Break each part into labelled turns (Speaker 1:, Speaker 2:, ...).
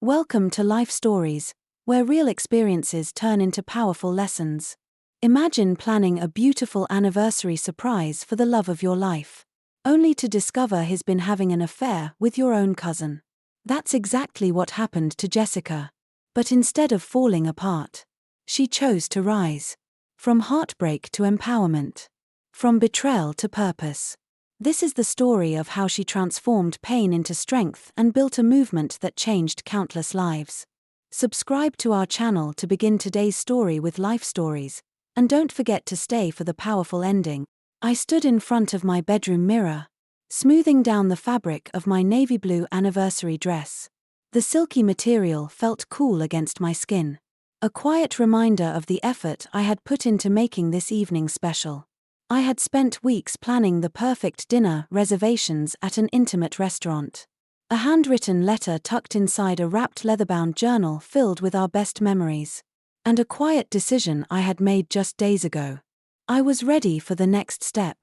Speaker 1: Welcome to Life Stories, where real experiences turn into powerful lessons. Imagine planning a beautiful anniversary surprise for the love of your life, only to discover he's been having an affair with your own cousin. That's exactly what happened to Jessica. But instead of falling apart, she chose to rise. From heartbreak to empowerment. From betrayal to purpose. This is the story of how she transformed pain into strength and built a movement that changed countless lives. Subscribe to our channel to begin today's story with Life Stories, and don't forget to stay for the powerful ending. I stood in front of my bedroom mirror, smoothing down the fabric of my navy blue anniversary dress. The silky material felt cool against my skin, a quiet reminder of the effort I had put into making this evening special. I had spent weeks planning the perfect dinner reservations at an intimate restaurant. A handwritten letter tucked inside a wrapped leather-bound journal filled with our best memories. And a quiet decision I had made just days ago. I was ready for the next step.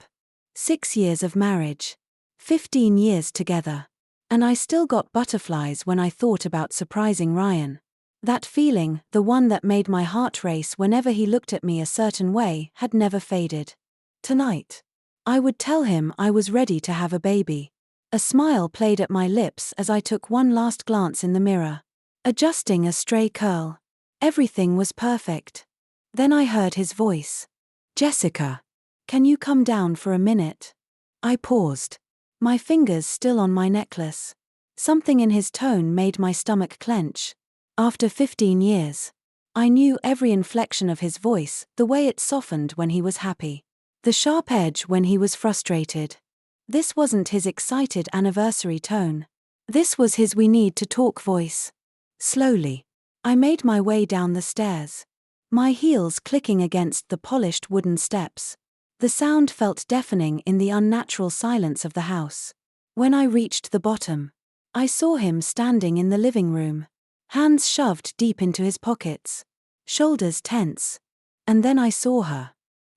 Speaker 1: 6 years of marriage. 15 years together. And I still got butterflies when I thought about surprising Ryan. That feeling, the one that made my heart race whenever he looked at me a certain way, had never faded. Tonight, I would tell him I was ready to have a baby. A smile played at my lips as I took one last glance in the mirror. Adjusting a stray curl. Everything was perfect. Then I heard his voice. "Jessica, can you come down for a minute?" I paused. My fingers still on my necklace. Something in his tone made my stomach clench. After 15 years, I knew every inflection of his voice, the way it softened when he was happy. The sharp edge when he was frustrated. This wasn't his excited anniversary tone. This was his "we need to talk" voice. Slowly, I made my way down the stairs, my heels clicking against the polished wooden steps. The sound felt deafening in the unnatural silence of the house. When I reached the bottom, I saw him standing in the living room, hands shoved deep into his pockets, shoulders tense. And then I saw her.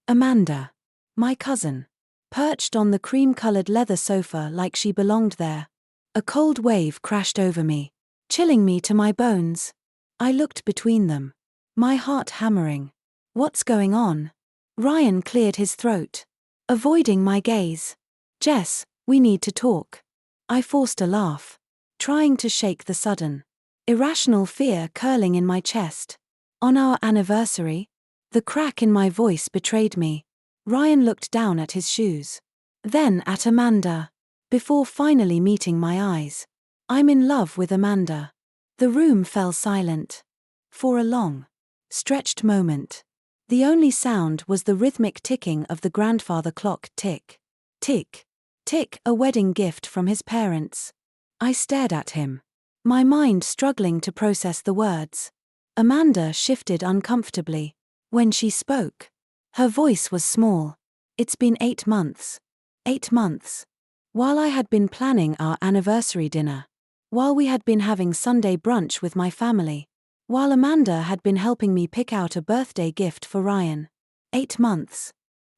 Speaker 1: Amanda. My cousin. Perched on the cream-colored leather sofa like she belonged there. A cold wave crashed over me, chilling me to my bones. I looked between them, my heart hammering. What's going on? Ryan cleared his throat, avoiding my gaze. "Jess, we need to talk." I forced a laugh, trying to shake the sudden, irrational fear curling in my chest. "On our anniversary?" The crack in my voice betrayed me. Ryan looked down at his shoes, then at Amanda, before finally meeting my eyes. "I'm in love with Amanda." The room fell silent. For a long, stretched moment. The only sound was the rhythmic ticking of the grandfather clock. Tick, tick, tick, a wedding gift from his parents. I stared at him, my mind struggling to process the words. Amanda shifted uncomfortably. When she spoke, her voice was small. "It's been 8 months. 8 months. While I had been planning our anniversary dinner. While we had been having Sunday brunch with my family. While Amanda had been helping me pick out a birthday gift for Ryan. 8 months.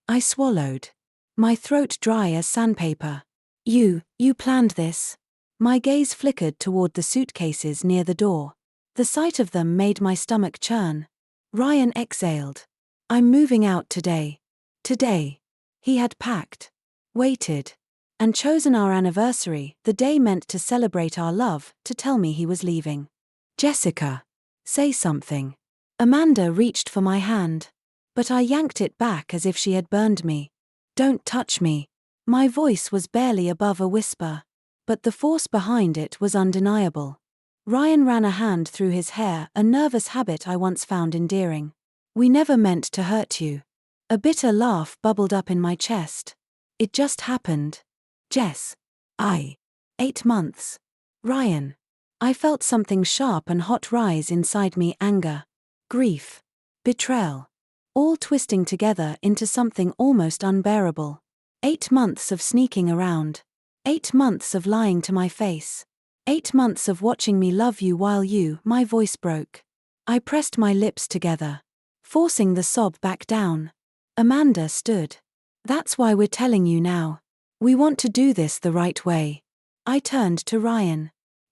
Speaker 1: I swallowed. My throat dry as sandpaper. You planned this?" My gaze flickered toward the suitcases near the door. The sight of them made my stomach churn. Ryan exhaled. "I'm moving out today. Today." He had packed, waited, and chosen our anniversary, the day meant to celebrate our love, to tell me he was leaving. "Jessica, say something." Amanda reached for my hand, but I yanked it back as if she had burned me. "Don't touch me." My voice was barely above a whisper, but the force behind it was undeniable. Ryan ran a hand through his hair, a nervous habit I once found endearing. "We never meant to hurt you." A bitter laugh bubbled up in my chest. "It just happened. Jess." 8 months. Ryan. I felt something sharp and hot rise inside me. Anger, grief, betrayal. All twisting together into something almost unbearable. 8 months of sneaking around. 8 months of lying to my face. 8 months of watching me love you while my voice broke. I pressed my lips together, forcing the sob back down. Amanda stood. "That's why we're telling you now. We want to do this the right way." I turned to Ryan.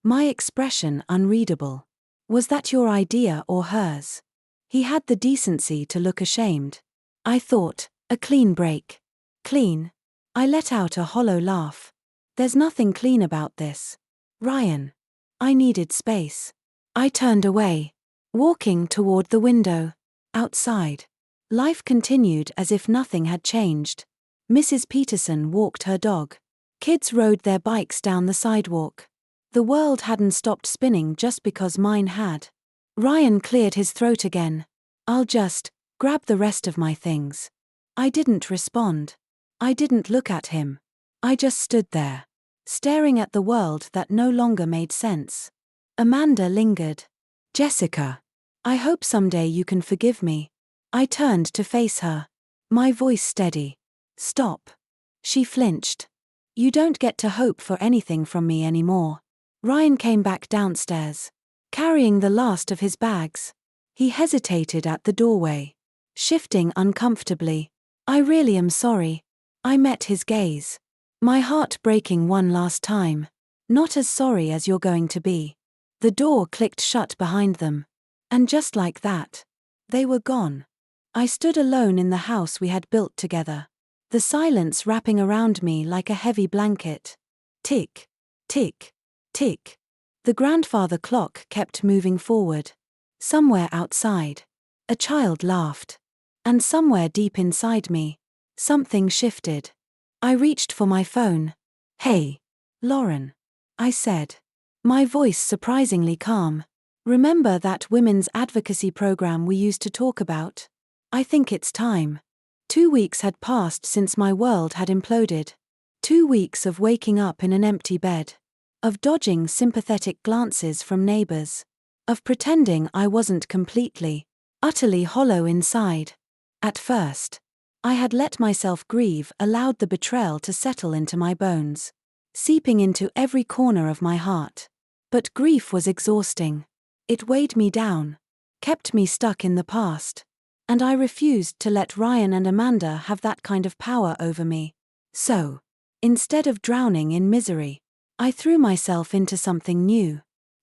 Speaker 1: My expression unreadable. Was that your idea or hers? He had the decency to look ashamed. I thought, a clean break. Clean? I let out a hollow laugh. There's nothing clean about this. Ryan. I needed space. I turned away, walking toward the window. Outside, life continued as if nothing had changed. Mrs. Peterson walked her dog. Kids rode their bikes down the sidewalk. The world hadn't stopped spinning just because mine had. Ryan cleared his throat again. I'll just grab the rest of my things. I didn't respond. I didn't look at him. I just stood there, staring at the world that no longer made sense. Amanda lingered. Jessica. I hope someday you can forgive me. I turned to face her. My voice steady. Stop. She flinched. You don't get to hope for anything from me anymore. Ryan came back downstairs, carrying the last of his bags. He hesitated at the doorway, shifting uncomfortably. I really am sorry. I met his gaze. My heart breaking one last time. Not as sorry as you're going to be. The door clicked shut behind them. And just like that, they were gone. I stood alone in the house we had built together, the silence wrapping around me like a heavy blanket. Tick, tick, tick. The grandfather clock kept moving forward. Somewhere outside, a child laughed. And somewhere deep inside me, something shifted. I reached for my phone. Hey, Lauren. I said. My voice surprisingly calm. Remember that women's advocacy program we used to talk about? I think it's time. 2 weeks had passed since my world had imploded. 2 weeks of waking up in an empty bed. Of dodging sympathetic glances from neighbors. Of pretending I wasn't completely, utterly hollow inside. At first, I had let myself grieve, allowed the betrayal to settle into my bones, seeping into every corner of my heart. But grief was exhausting. It weighed me down, kept me stuck in the past. And I refused to let Ryan and Amanda have that kind of power over me. So, instead of drowning in misery, I threw myself into something new.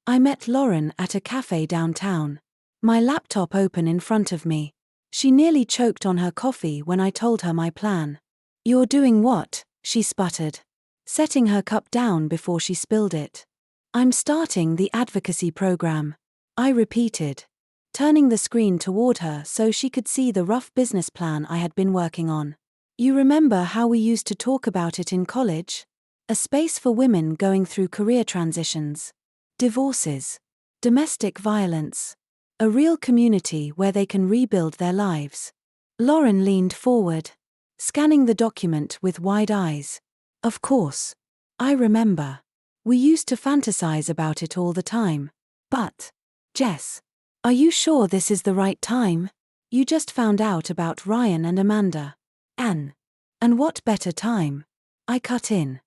Speaker 1: I met Lauren at a cafe downtown, my laptop open in front of me. She nearly choked on her coffee when I told her my plan. You're doing what? She sputtered, setting her cup down before she spilled it. I'm starting the advocacy program, I repeated, turning the screen toward her so she could see the rough business plan I had been working on. You remember how we used to talk about it in college? A space for women going through career transitions, divorces, domestic violence. A real community where they can rebuild their lives. Lauren leaned forward, scanning the document with wide eyes. Of course. I remember. We used to fantasize about it all the time. But, Jess, are you sure this is the right time? You just found out about Ryan and Amanda. And what better time? I cut in.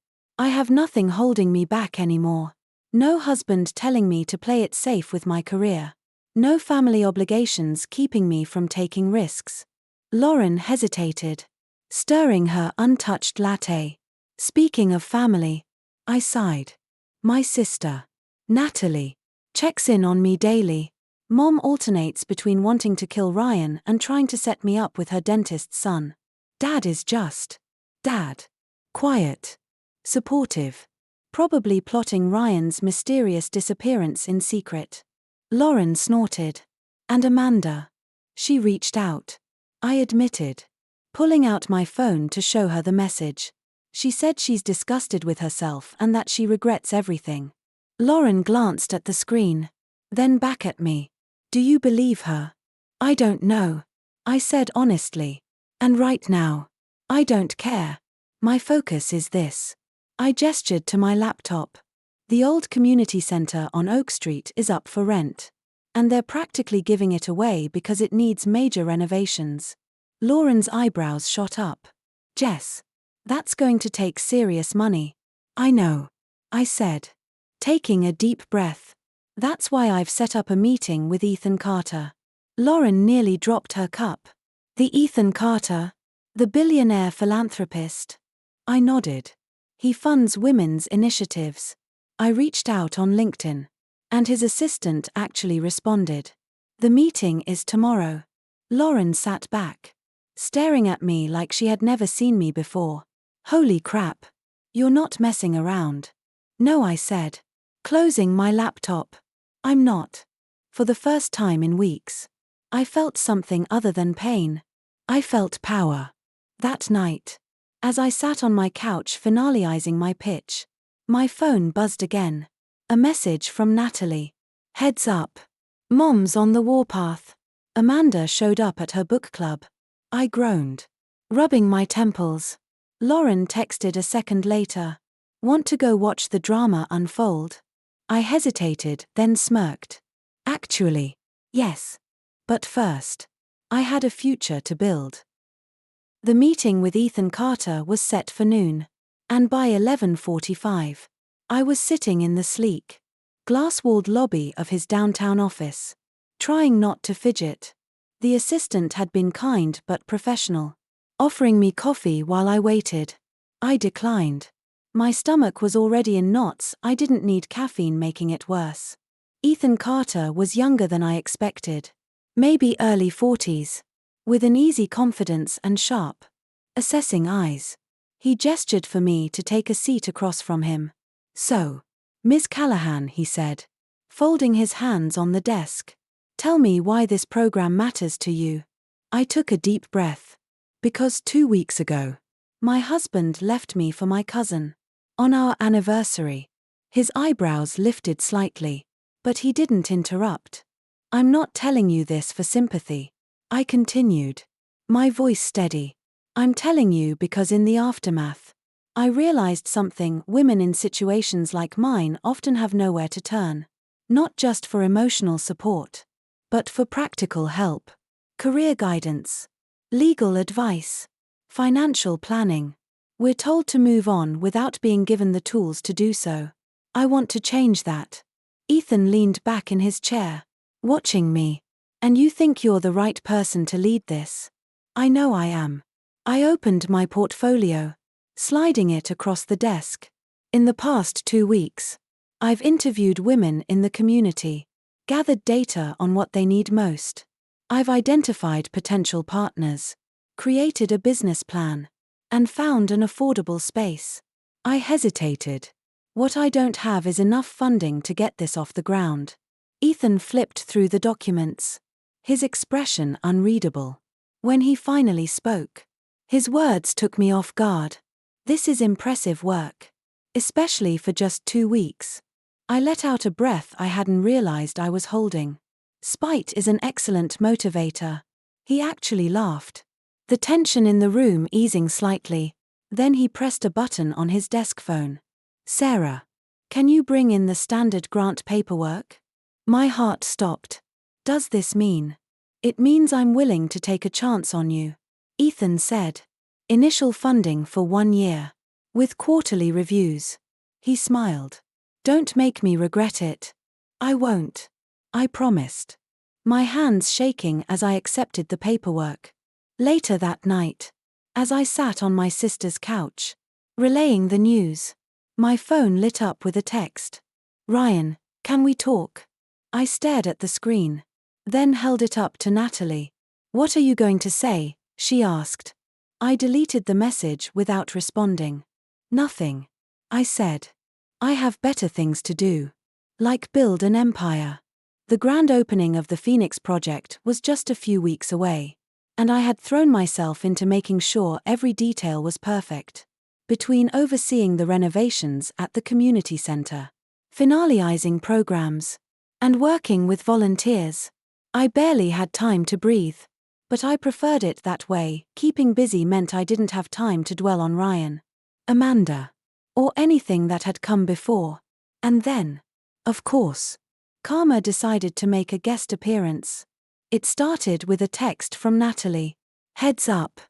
Speaker 1: I have nothing holding me back anymore. No husband telling me to play it safe with my career. No family obligations keeping me from taking risks. Lauren hesitated, stirring her untouched latte. Speaking of family, I sighed. My sister, Natalie, checks in on me daily. Mom alternates between wanting to kill Ryan and trying to set me up with her dentist's son. Dad is just Dad. Quiet. Supportive. Probably plotting Ryan's mysterious disappearance in secret. Lauren snorted. And Amanda. She reached out. I admitted, pulling out my phone to show her the message. She said she's disgusted with herself and that she regrets everything. Lauren glanced at the screen, then back at me. Do you believe her? I don't know. I said honestly. And right now, I don't care. My focus is this. I gestured to my laptop. The old community center on Oak Street is up for rent. And they're practically giving it away because it needs major renovations. Lauren's eyebrows shot up. Jess, that's going to take serious money. I know, I said, taking a deep breath. That's why I've set up a meeting with Ethan Carter. Lauren nearly dropped her cup. The Ethan Carter? The billionaire philanthropist? I nodded. He funds women's initiatives. I reached out on LinkedIn. And his assistant actually responded. The meeting is tomorrow. Lauren sat back, staring at me like she had never seen me before. Holy crap. You're not messing around. No, I said, closing my laptop. I'm not. For the first time in weeks, I felt something other than pain. I felt power. That night, as I sat on my couch finalizing my pitch, my phone buzzed again. A message from Natalie. Heads up. Mom's on the warpath. Amanda showed up at her book club. I groaned, rubbing my temples. Lauren texted a second later. Want to go watch the drama unfold? I hesitated, then smirked. Actually, yes. But first, I had a future to build. The meeting with Ethan Carter was set for noon. And by 11:45, I was sitting in the sleek, glass-walled lobby of his downtown office, trying not to fidget. The assistant had been kind but professional, offering me coffee while I waited. I declined. My stomach was already in knots. I didn't need caffeine making it worse. Ethan Carter was younger than I expected. Maybe early 40s. With an easy confidence and sharp, assessing eyes. He gestured for me to take a seat across from him. So, Ms. Callahan, he said, folding his hands on the desk. Tell me why this program matters to you. I took a deep breath. Because 2 weeks ago, my husband left me for my cousin. On our anniversary. His eyebrows lifted slightly, but he didn't interrupt. I'm not telling you this for sympathy. I continued, my voice steady. I'm telling you because in the aftermath, I realized something. Women in situations like mine often have nowhere to turn. Not just for emotional support, but for practical help, career guidance, legal advice, financial planning. We're told to move on without being given the tools to do so. I want to change that. Ethan leaned back in his chair, watching me. And you think you're the right person to lead this? I know I am. I opened my portfolio, sliding it across the desk. In the past 2 weeks, I've interviewed women in the community, gathered data on what they need most. I've identified potential partners, created a business plan, and found an affordable space. I hesitated. What I don't have is enough funding to get this off the ground. Ethan flipped through the documents, his expression unreadable. When he finally spoke, his words took me off guard. This is impressive work, especially for just 2 weeks. I let out a breath I hadn't realized I was holding. Spite is an excellent motivator. He actually laughed, the tension in the room easing slightly. Then he pressed a button on his desk phone. Sarah, can you bring in the standard grant paperwork? My heart stopped. Does this mean? It means I'm willing to take a chance on you, Ethan said. Initial funding for 1 year, with quarterly reviews. He smiled. Don't make me regret it. I won't. I promised. My hands shaking as I accepted the paperwork. Later that night, as I sat on my sister's couch, relaying the news, my phone lit up with a text. Ryan, can we talk? I stared at the screen, then held it up to Natalie. What are you going to say? She asked. I deleted the message without responding. Nothing, I said. I have better things to do. Like build an empire. The grand opening of the Phoenix project was just a few weeks away, and I had thrown myself into making sure every detail was perfect. Between overseeing the renovations at the community center, finalizing programs, and working with volunteers, I barely had time to breathe. But I preferred it that way. Keeping busy meant I didn't have time to dwell on Ryan, Amanda, or anything that had come before. And then, of course, Karma decided to make a guest appearance. It started with a text from Natalie. Heads up.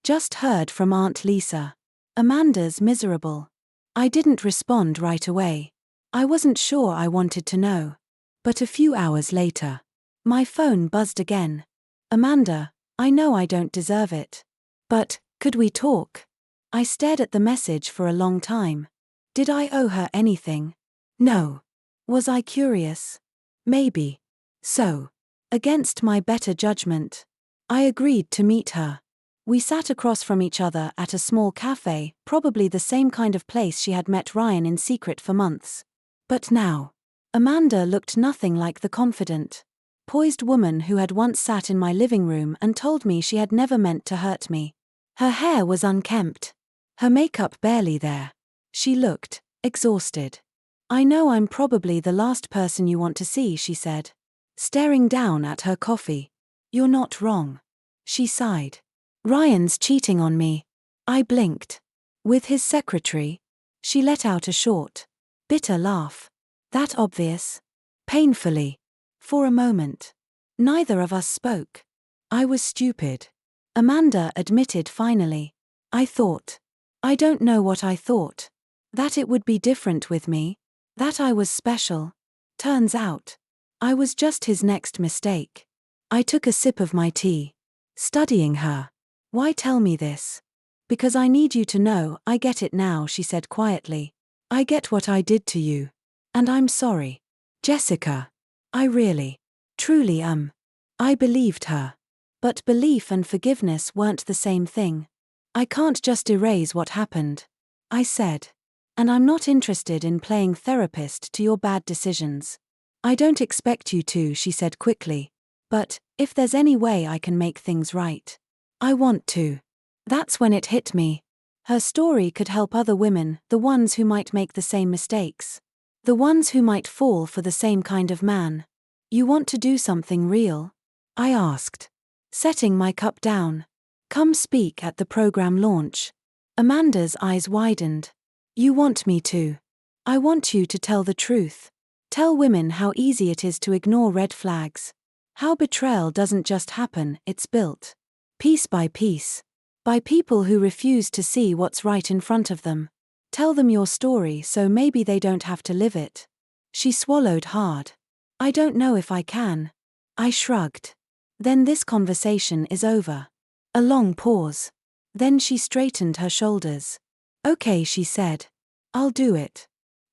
Speaker 1: Just heard from Aunt Lisa. Amanda's miserable. I didn't respond right away. I wasn't sure I wanted to know. But a few hours later, my phone buzzed again. Amanda, I know I don't deserve it. But, could we talk? I stared at the message for a long time. Did I owe her anything? No. Was I curious? Maybe. So, against my better judgment, I agreed to meet her. We sat across from each other at a small cafe, probably the same kind of place she had met Ryan in secret for months. But now, Amanda looked nothing like the confident, poised woman who had once sat in my living room and told me she had never meant to hurt me. Her hair was unkempt, her makeup barely there. She looked exhausted. I know I'm probably the last person you want to see, she said, staring down at her coffee. You're not wrong. She sighed. Ryan's cheating on me. I blinked. With his secretary? She let out a short, bitter laugh. That obvious? Painfully. For a moment. Neither of us spoke. I was stupid. Amanda admitted finally. I thought. I don't know what I thought. That it would be different with me. That I was special. Turns out, I was just his next mistake. I took a sip of my tea. Studying her. Why tell me this? Because I need you to know I get it now, she said quietly. I get what I did to you. And I'm sorry. Jessica. I really, truly am. I believed her. But belief and forgiveness weren't the same thing. I can't just erase what happened. I said. And I'm not interested in playing therapist to your bad decisions. I don't expect you to, she said quickly. But, if there's any way I can make things right, I want to. That's when it hit me. Her story could help other women, the ones who might make the same mistakes. The ones who might fall for the same kind of man. You want to do something real? I asked. Setting my cup down. Come speak at the program launch. Amanda's eyes widened. You want me to? I want you to tell the truth. Tell women how easy it is to ignore red flags. How betrayal doesn't just happen, it's built. Piece by piece. By people who refuse to see what's right in front of them. Tell them your story so maybe they don't have to live it. She swallowed hard. I don't know if I can. I shrugged. Then this conversation is over. A long pause. Then she straightened her shoulders. Okay, she said. I'll do it.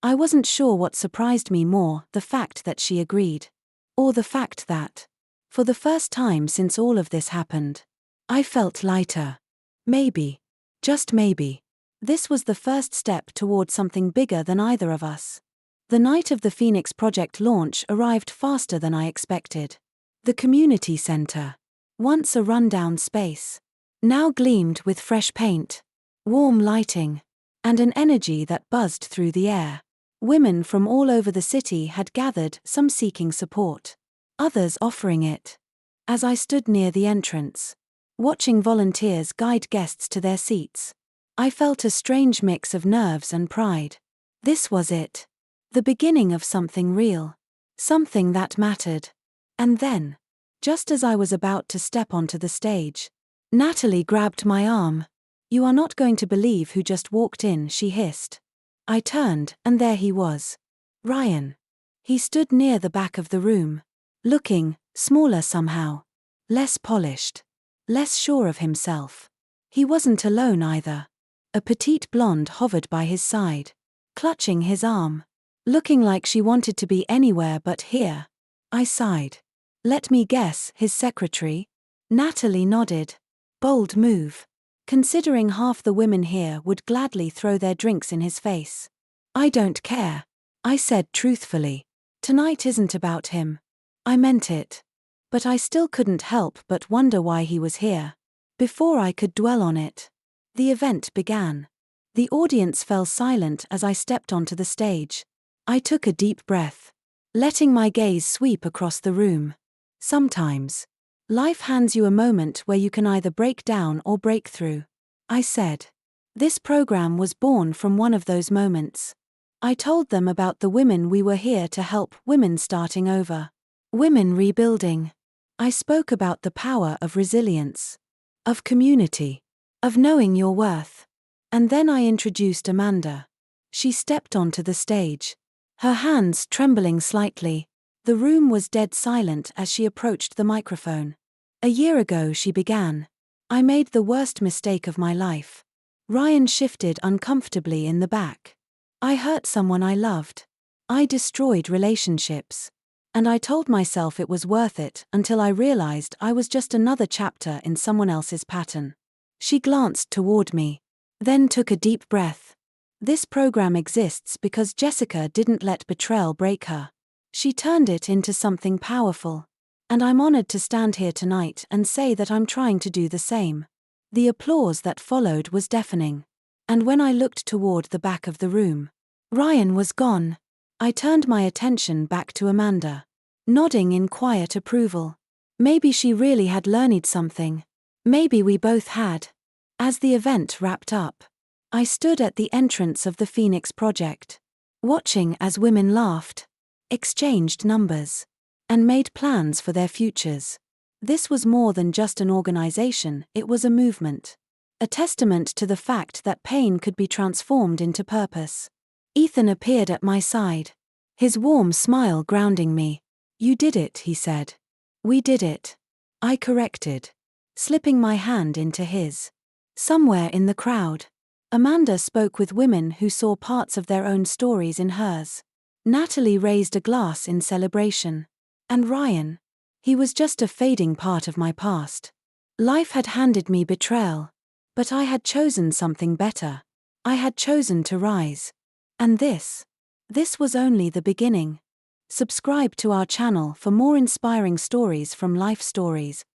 Speaker 1: I wasn't sure what surprised me more, the fact that she agreed. Or the fact that, for the first time since all of this happened, I felt lighter. Maybe, just maybe, this was the first step toward something bigger than either of us. The night of the Phoenix Project launch arrived faster than I expected. The community center, once a rundown space, now gleamed with fresh paint, warm lighting, and an energy that buzzed through the air. Women from all over the city had gathered, some seeking support, others offering it. As I stood near the entrance, watching volunteers guide guests to their seats, I felt a strange mix of nerves and pride. This was it. The beginning of something real. Something that mattered. And then, just as I was about to step onto the stage, Natalie grabbed my arm. You are not going to believe who just walked in, she hissed. I turned, and there he was. Ryan. He stood near the back of the room, looking smaller somehow, less polished, less sure of himself. He wasn't alone either. A petite blonde hovered by his side, clutching his arm, looking like she wanted to be anywhere but here. I sighed. Let me guess, his secretary? Natalie nodded. Bold move. Considering half the women here would gladly throw their drinks in his face. I don't care, I said truthfully. Tonight isn't about him. I meant it. But I still couldn't help but wonder why he was here. Before I could dwell on it, the event began. The audience fell silent as I stepped onto the stage. I took a deep breath, letting my gaze sweep across the room. Sometimes, life hands you a moment where you can either break down or break through, I said. This program was born from one of those moments. I told them about the women we were here to help, women starting over, women rebuilding. I spoke about the power of resilience, of community, of knowing your worth. And then I introduced Amanda. She stepped onto the stage, her hands trembling slightly. The room was dead silent as she approached the microphone. A year ago, she began. I made the worst mistake of my life. Ryan shifted uncomfortably in the back. I hurt someone I loved. I destroyed relationships. And I told myself it was worth it until I realized I was just another chapter in someone else's pattern. She glanced toward me, then took a deep breath. This program exists because Jessica didn't let betrayal break her. She turned it into something powerful. And I'm honored to stand here tonight and say that I'm trying to do the same. The applause that followed was deafening. And when I looked toward the back of the room, Ryan was gone. I turned my attention back to Amanda, nodding in quiet approval. Maybe she really had learned something. Maybe we both had. As the event wrapped up, I stood at the entrance of the Phoenix Project, watching as women laughed, exchanged numbers, and made plans for their futures. This was more than just an organization, it was a movement. A testament to the fact that pain could be transformed into purpose. Ethan appeared at my side, his warm smile grounding me. "You did it," he said. "We did it." I corrected, slipping my hand into his. Somewhere in the crowd, Amanda spoke with women who saw parts of their own stories in hers. Natalie raised a glass in celebration. And Ryan, he was just a fading part of my past. Life had handed me betrayal, but I had chosen something better. I had chosen to rise. And this was only the beginning. Subscribe to our channel for more inspiring stories from Life Stories.